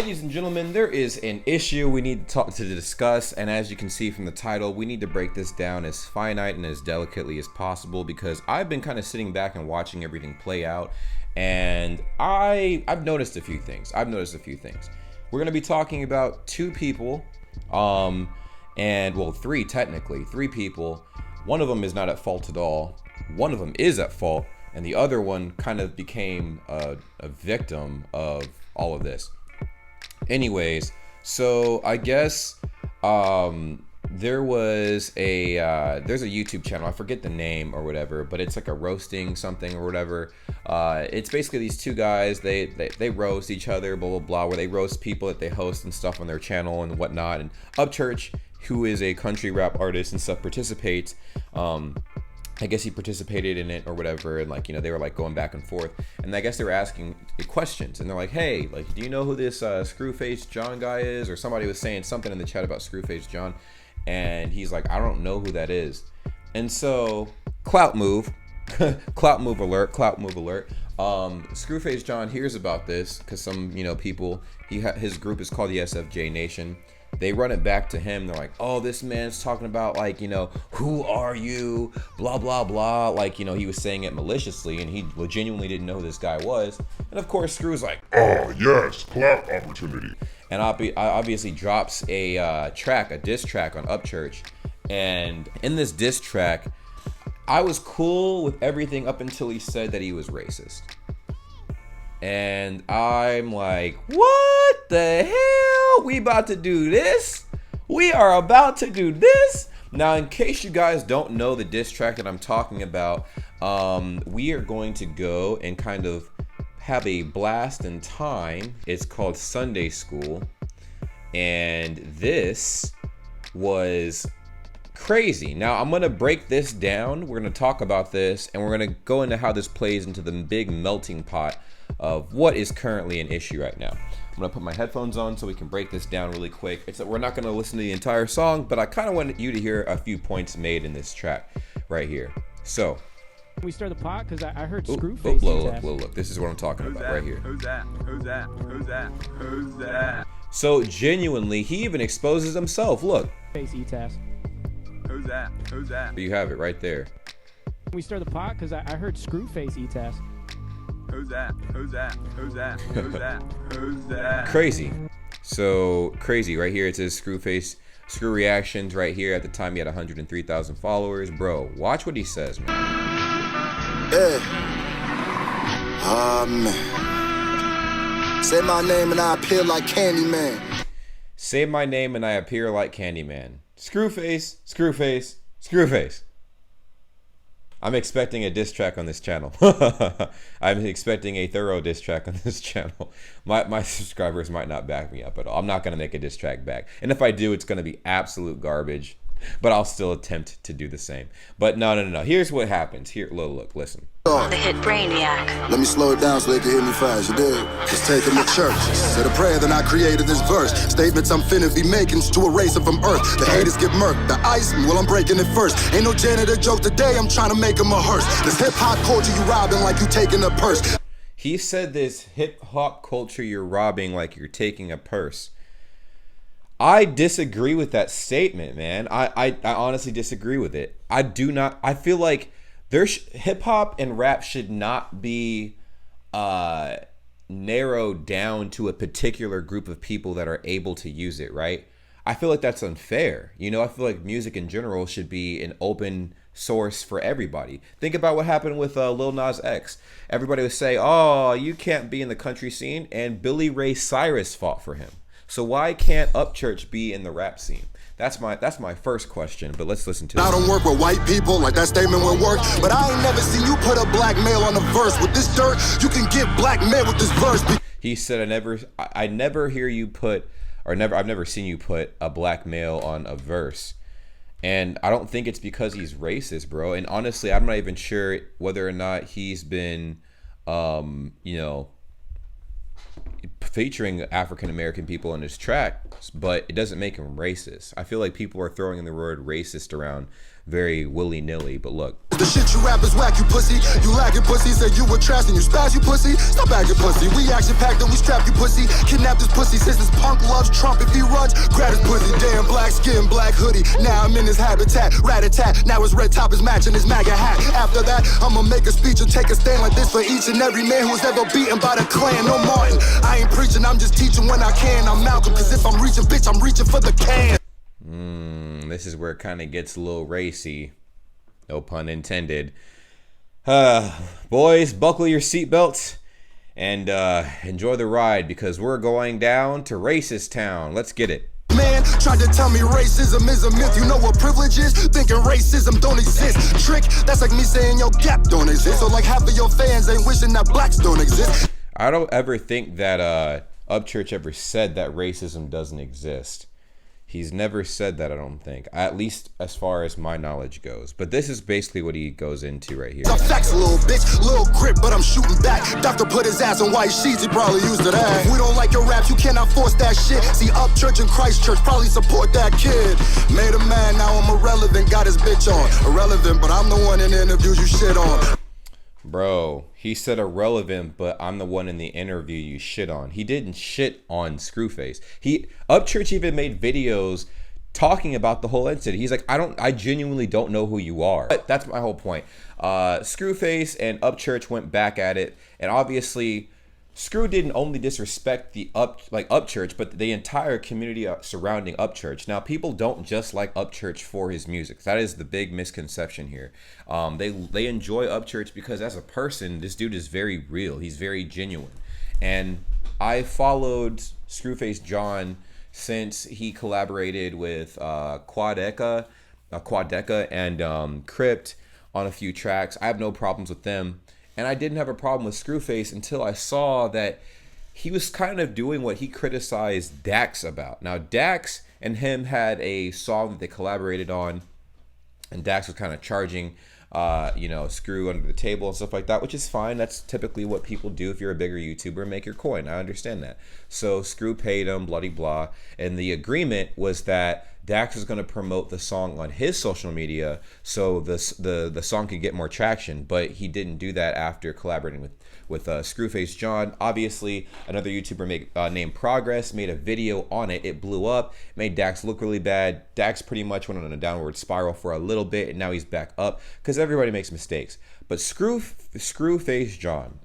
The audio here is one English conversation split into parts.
Ladies and gentlemen, there is an issue we need to discuss, and as you can see from the title, we need to break this down as finite and as delicately as possible because I've been kind of sitting back and watching everything play out, and I've noticed a few things. We're going to be talking about two people, three technically, three people. One of them is not at fault at all. One of them is at fault, and the other one kind of became a victim of all of this. Anyways, so I guess there's a YouTube channel, I forget the name or whatever, but it's like a roasting something or whatever. It's basically these two guys, they roast each other, blah blah blah, where they roast people that they host and stuff on their channel and whatnot. And Upchurch, who is a country rap artist and stuff, participates. I guess he participated in it or whatever, and they were going back and forth, and I guess they were asking questions, and they're like, hey, do you know who this Scruface John guy is? Or somebody was saying something in the chat about Scruface John, and he's like, I don't know who that is. And so clout move alert. Scruface John hears about this because some people, his group is called the SFJ Nation. They run it back to him. They're like, oh, this man's talking about who are you? Blah, blah, blah. He was saying it maliciously, and he genuinely didn't know who this guy was. And of course, Screw's like, oh, yes, clout opportunity. And obviously drops a diss track on Upchurch. And in this diss track, I was cool with everything up until he said that he was racist. And I'm like, what the hell? We about to do this? We are about to do this? Now, in case you guys don't know the diss track that I'm talking about, we are going to go and kind of have a blast in time. It's called Sunday School. And this was crazy. Now, I'm going to break this down. We're going to talk about this, and we're going to go into how this plays into the big melting pot of what is currently an issue right now. I'm gonna put my headphones on so we can break this down really quick. We're not gonna listen to the entire song, but I kind of wanted you to hear a few points made in this track right here. So we start the pot because I heard Scruface. Look. This is what I'm talking about right here. Who's that? So genuinely, he even exposes himself. Look. Face E-Task. Who's that? You have it right there. We start the pot because I heard Scruface E-Task. Who's that? Crazy. So crazy right here. It says Scruface, Screw Reactions right here. At the time he had 103,000 followers. Bro, watch what he says, man. Yeah. Say my name and I appear like Candyman. Say my name and I appear like Candyman. Scruface. I'm expecting a diss track on this channel. I'm expecting a thorough diss track on this channel. My subscribers might not back me up at all. I'm not going to make a diss track back. And if I do, it's going to be absolute garbage. But I'll still attempt to do the same. But no. Here's what happens. Here, look, listen. On the hit Brainiac. Let me slow it down so they can hear me fast, you dig? Just take them to church. Said a prayer, then I created this verse. Statements I'm finna be making to erase it from earth. The haters get murked, the ice, well, I'm breaking it first. Ain't no janitor joke today, I'm trying to make them a hearse. This hip-hop culture you robbing like you taking a purse. He said this hip-hop culture you're robbing like you're taking a purse. I disagree with that statement, man. I honestly disagree with it. I feel like hip hop and rap should not be narrowed down to a particular group of people that are able to use it, right? I feel like that's unfair. I feel like music in general should be an open source for everybody. Think about what happened with Lil Nas X. Everybody would say, oh, you can't be in the country scene, and Billy Ray Cyrus fought for him. So why can't Upchurch be in the rap scene? That's my first question, but let's listen to it. I don't work with white people, like that statement will work. But I ain't never seen you put a black male on a verse. With this dirt, you can get black men with this verse. He said, I've never seen you put a black male on a verse. And I don't think it's because he's racist, bro. And honestly, I'm not even sure whether or not he's been, featuring African American people in his tracks, but it doesn't make him racist. I feel like people are throwing the word racist around very willy-nilly. But look. The shit you rap is whack, you pussy. You lacking pussy. Said you were trash and you spaz, you pussy. Stop acting pussy. We action packed and we strap you pussy. Kidnap this pussy since this punk loves Trump. If he runs, grab his pussy. Damn black skin, black hoodie. Now I'm in his habitat. Rat-a-tat. Now his red top is matching his MAGA hat. After that, I'ma make a speech and take a stand like this for each and every man who was ever beaten by the Klan. No Martin. I ain't preaching, I'm just teaching when I can. I'm Malcolm, cause if I'm reaching, bitch, I'm reaching for the can. This is where it kind of gets a little racy. No pun intended. Boys, buckle your seatbelts and enjoy the ride because we're going down to racist town. Let's get it. Man tried to tell me racism is a myth. You know what privilege is? Thinking racism don't exist. Trick, that's like me saying your gap don't exist. Or like half of your fans ain't wishing that blacks don't exist. I don't ever think that Upchurch ever said that racism doesn't exist. He's never said that, I don't think. At least as far as my knowledge goes. But this is basically what he goes into right here. Facts, little bitch, little grip, but I'm shooting back. Doctor put his ass on white sheets, he probably used to that. If we don't like your raps, you cannot force that shit. See, Upchurch and Christchurch probably support that kid. Made a man, now I'm irrelevant, got his bitch on. Irrelevant, but I'm the one in the interviews you shit on. Bro, he said irrelevant, but I'm the one in the interview you shit on. He didn't shit on Scruface. Upchurch even made videos talking about the whole incident. He's like, I genuinely don't know who you are. But that's my whole point. Scruface and Upchurch went back at it, and obviously Screw didn't only disrespect the Upchurch, but the entire community surrounding Upchurch. Now, people don't just like Upchurch for his music. That is the big misconception here. They enjoy Upchurch because as a person, this dude is very real. He's very genuine. And I followed Scruface John since he collaborated with Quadeca and Crypt on a few tracks. I have no problems with them. And I didn't have a problem with Scruface until I saw that he was kind of doing what he criticized Dax about. Now, Dax and him had a song that they collaborated on, and Dax was kind of charging, Screw under the table and stuff like that, which is fine. That's typically what people do if you're a bigger YouTuber, make your coin. I understand that. So Screw paid him, bloody blah, and the agreement was that Dax was going to promote the song on his social media so the song could get more traction, but he didn't do that after collaborating with Scruface John. Obviously, another YouTuber named Progress made a video on it. It blew up, made Dax look really bad. Dax pretty much went on a downward spiral for a little bit, and now he's back up because everybody makes mistakes. But Scruface John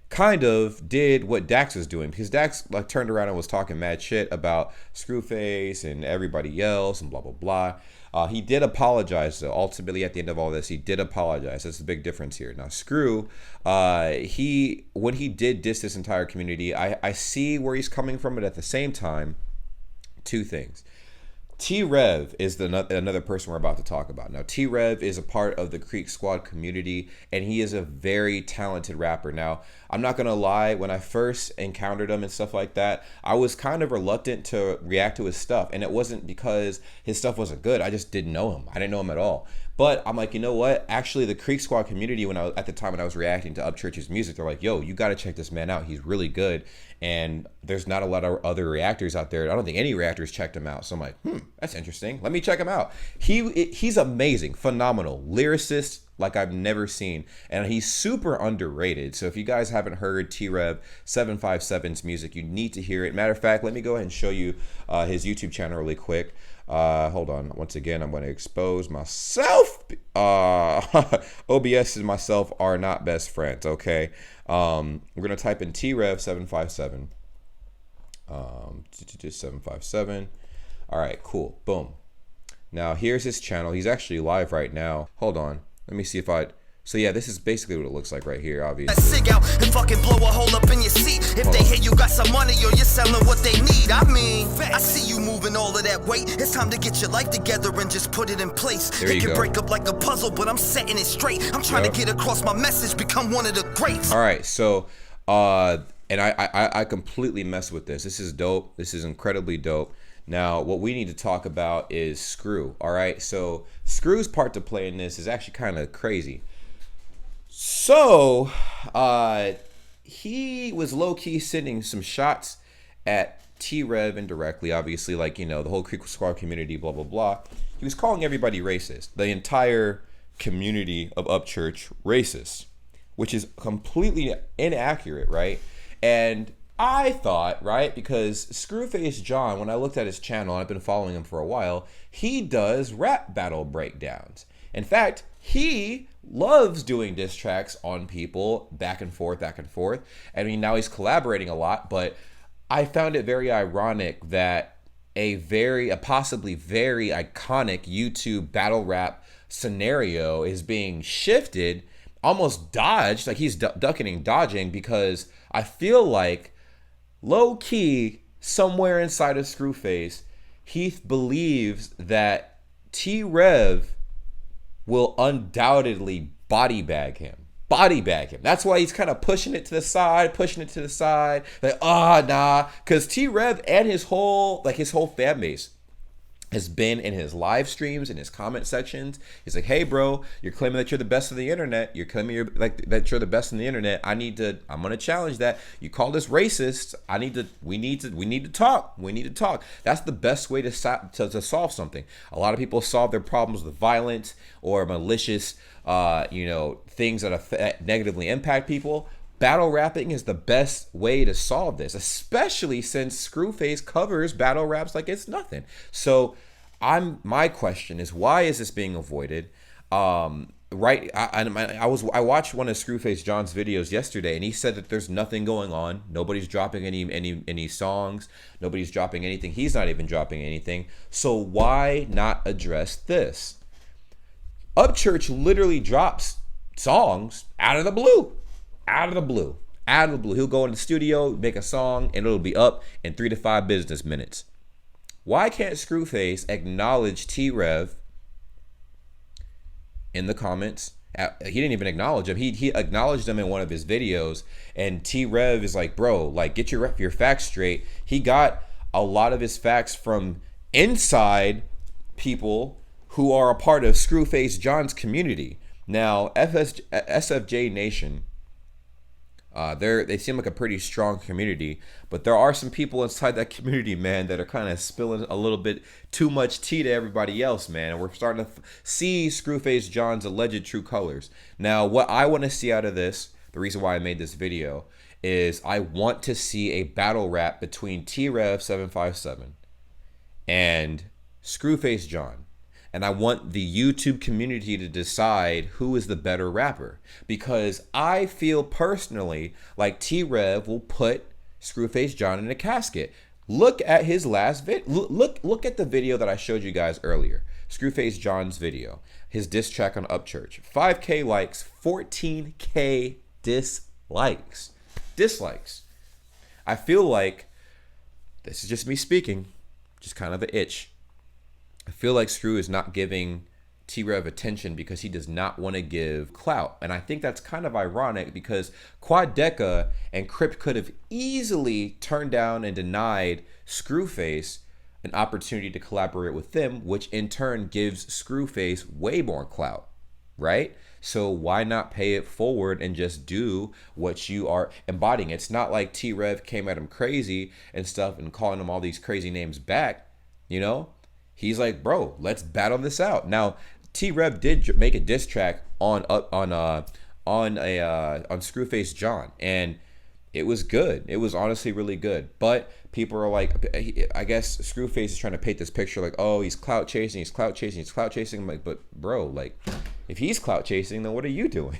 kind of did what Dax was doing, because Dax turned around and was talking mad shit about Scruface and everybody else and blah blah blah. He did apologize though. Ultimately, at the end of all this, he did apologize. That's the big difference here. Now, Screw, when he did diss this entire community, I see where he's coming from, but at the same time, two things. T-Rev is another person we're about to talk about. Now, T-Rev is a part of the Creek Squad community, and he is a very talented rapper. Now, I'm not going to lie, when I first encountered him and stuff like that, I was kind of reluctant to react to his stuff, and it wasn't because his stuff wasn't good. I just didn't know him. I didn't know him at all. But I'm like, you know what? Actually, the Creek Squad community, at the time when I was reacting to Upchurch's music, they're like, yo, you got to check this man out. He's really good. And there's not a lot of other reactors out there. I don't think any reactors checked him out. So I'm like, that's interesting. Let me check him out. He's amazing, phenomenal, lyricist like I've never seen. And he's super underrated. So if you guys haven't heard T-Rev 757's music, you need to hear it. Matter of fact, let me go ahead and show you his YouTube channel really quick. Hold on. Once again, I'm going to expose myself. OBS and myself are not best friends, okay? We're going to type in T-Rev 757. 757. All right, cool. Boom. Now, here's his channel. He's actually live right now. Hold on. Let me see if So yeah, this is basically what it looks like right here, obviously. Sig out and fucking blow a hole up in your seat. If they hear you got some money or you're selling what they need. I mean, I see you moving all of that weight. It's time to get your life together and just put it in place. It can break up like a puzzle, but I'm setting it straight. I'm trying to get across my message, become one of the greats. All right, so and I completely mess with this. This is dope. This is incredibly dope. Now, what we need to talk about is Screw. All right, so Screw's part to play in this is actually kind of crazy. So, he was low-key sending some shots at T-Rev indirectly, obviously, like, the whole Creek Squad community, blah, blah, blah. He he was calling everybody racist. The entire community of Upchurch racist, which is completely inaccurate, right? And I thought, right, because Scruface John, when I looked at his channel, and I've been following him for a while, he does rap battle breakdowns. In fact, he loves doing diss tracks on people back and forth, back and forth. I mean, now he's collaborating a lot, but I found it very ironic that a possibly very iconic YouTube battle rap scenario is being shifted, almost dodged, like he's ducking and dodging, because I feel like low key, somewhere inside of Scruface, he believes that T-Rev will undoubtedly body bag him. That's why he's kind of pushing it to the side. Like, nah. Because T-Rev and his whole fan base has been in his live streams, in his comment sections. He's like, hey bro, you're claiming that you're the best of the internet. You're claiming that you're the best in the internet. I'm gonna challenge that. You call this racist. We need to talk. That's the best way to solve something. A lot of people solve their problems with violence or malicious, things that negatively impact people. Battle rapping is the best way to solve this, especially since Scruface covers battle raps like it's nothing. So my question is, why is this being avoided? I watched one of Scruface John's videos yesterday, and he said that there's nothing going on. Nobody's dropping any songs. Nobody's dropping anything. He's not even dropping anything. So why not address this? Upchurch literally drops songs out of the blue. He'll go in the studio, make a song, and it'll be up in 3 to 5 business minutes. Why can't Scruface acknowledge T-Rev in the comments? He didn't even acknowledge him. He acknowledged him in one of his videos, and T-Rev is like, bro, like, get your facts straight. He got a lot of his facts from inside people who are a part of Scruface John's community. Now, SFJ Nation, they seem like a pretty strong community, but there are some people inside that community, man, that are kind of spilling a little bit too much tea to everybody else, man. And we're starting to see Scruface John's alleged true colors. Now, what I want to see out of this, the reason why I made this video, is I want to see a battle rap between T-Rev 757 and Scruface John. And I want the YouTube community to decide who is the better rapper, because I feel personally like T-Rev will put Scruface John in a casket. Look at his last video. Look at the video that I showed you guys earlier. Scruface John's video, his diss track on Upchurch. 5K likes, 14K dislikes. I feel like, this is just me speaking, just kind of an itch. I feel like Screw is not giving T-Rev attention because he does not want to give clout. And I think that's kind of ironic, because Quadeca and Crypt could have easily turned down and denied Scruface an opportunity to collaborate with them, which in turn gives Scruface way more clout, right? So why not pay it forward and just do what you are embodying? It's not like T-Rev came at him crazy and stuff and calling him all these crazy names back, you know? He's like, bro, let's battle this out. Now, T-Rev did make a diss track on Scruface John, and it was good. It was honestly really good. But people are like, I guess Scruface is trying to paint this picture like, oh, he's clout chasing. I'm like, but bro, like, if he's clout chasing, then what are you doing?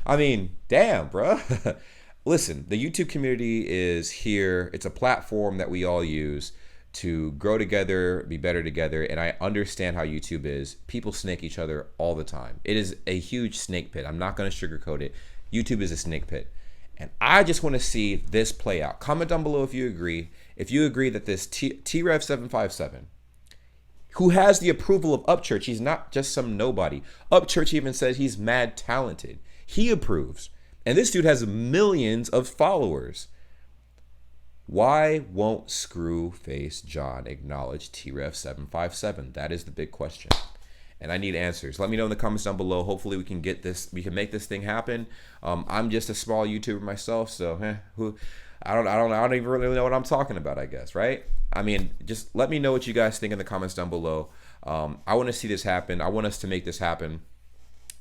I mean, damn, bro. Listen, the YouTube community is here. It's a platform that we all use to grow together, be better together. And I understand how YouTube is. People snake each other all the time. It is a huge snake pit. I'm not going to sugarcoat it. YouTube is a snake pit. And I just want to see this play out. Comment down below if you agree. If you agree that this T-Rev 757, who has the approval of Upchurch, he's not just some nobody. Upchurch even says he's mad talented. He approves. And this dude has millions of followers. Why won't Scruface John acknowledge T-Rev 757? That is the big question, and I need answers. Let me know in the comments down below. Hopefully we can get this. We can make this thing happen. I'm just a small YouTuber myself, so I don't even really know what I'm talking about, I guess, right? I mean, just let me know what you guys think in the comments down below. I want to see this happen. I want us to make this happen.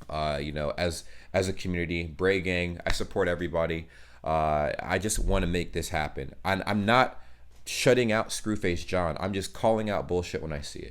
You know, as a community, Bray Gang, I support everybody. I just want to make this happen. I'm not shutting out Scruface John. I'm just calling out bullshit when I see it.